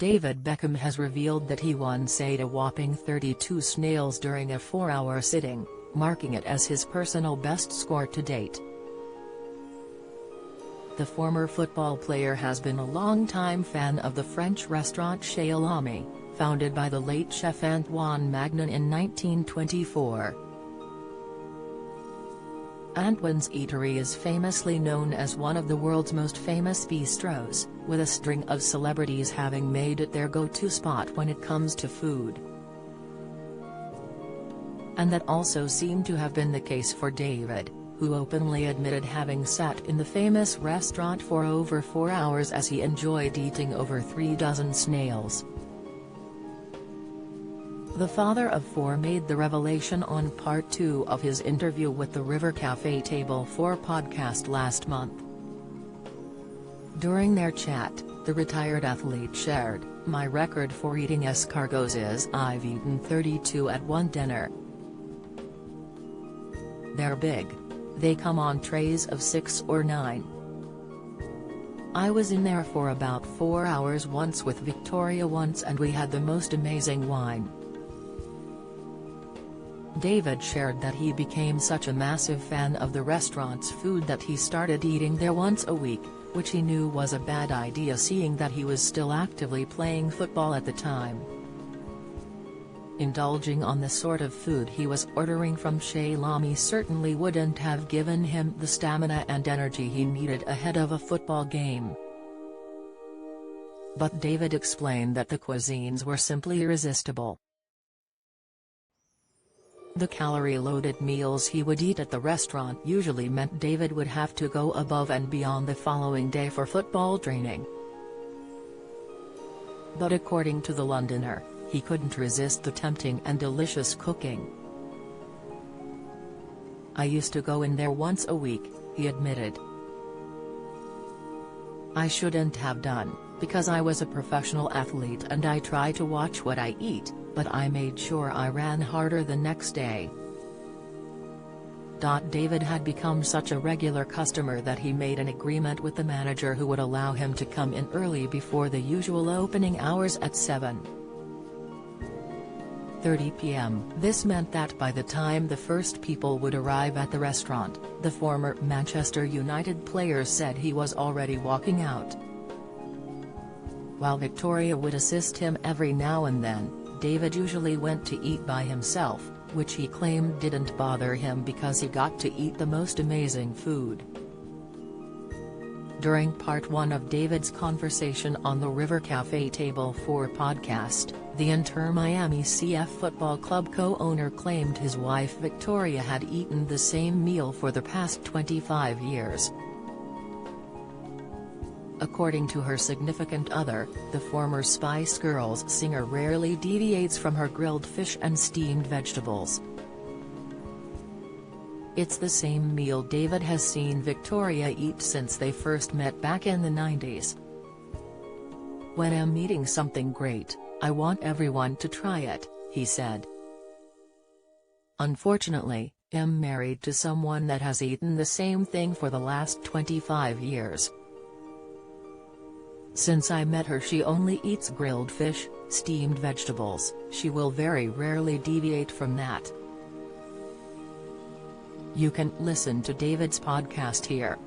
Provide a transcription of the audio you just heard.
David Beckham has revealed that he once ate a whopping 32 snails during a 4-hour sitting, marking it as his personal best score to date. The former football player has been a long-time fan of the French restaurant Chez L'Ami, founded by the late chef Antoine Magnan in 1924. Antoine's eatery is famously known as one of the world's most famous bistros, with a string of celebrities having made it their go-to spot when it comes to food. And that also seemed to have been the case for David, who openly admitted having sat in the famous restaurant for over 4 hours as he enjoyed eating over 3 dozen snails. The father of 4 made the revelation on part 2 of his interview with the River Cafe Table 4 podcast last month. During their chat, the retired athlete shared, "My record for eating escargots is I've eaten 32 at one dinner. They're big. They come on trays of 6 or 9. I was in there for about 4 hours once with Victoria once and we had the most amazing wine." David shared that he became such a massive fan of the restaurant's food that he started eating there once a week, which he knew was a bad idea seeing that he was still actively playing football at the time. Indulging on the sort of food he was ordering from Chez L'Ami certainly wouldn't have given him the stamina and energy he needed ahead of a football game. But David explained that the cuisines were simply irresistible. The calorie-loaded meals he would eat at the restaurant usually meant David would have to go above and beyond the following day for football training. But according to the Londoner, he couldn't resist the tempting and delicious cooking. "I used to go in there once a week," he admitted. "I shouldn't have done, because I was a professional athlete and I try to watch what I eat, but I made sure I ran harder the next day." David had become such a regular customer that he made an agreement with the manager who would allow him to come in early before the usual opening hours at 7:30 p.m. This meant that by the time the first people would arrive at the restaurant, the former Manchester United player said he was already walking out. While Victoria would assist him every now and then, David usually went to eat by himself, which he claimed didn't bother him because he got to eat the most amazing food. During part 1 of David's conversation on the River Cafe Table 4 podcast, the Inter Miami CF Football Club co-owner claimed his wife Victoria had eaten the same meal for the past 25 years. According to her significant other, the former Spice Girls singer rarely deviates from her grilled fish and steamed vegetables. It's the same meal David has seen Victoria eat since they first met back in the 90s. "When I'm eating something great, I want everyone to try it," he said. "Unfortunately, I'm married to someone that has eaten the same thing for the last 25 years. Since I met her she only eats grilled fish, steamed vegetables, she will very rarely deviate from that." You can listen to David's podcast here.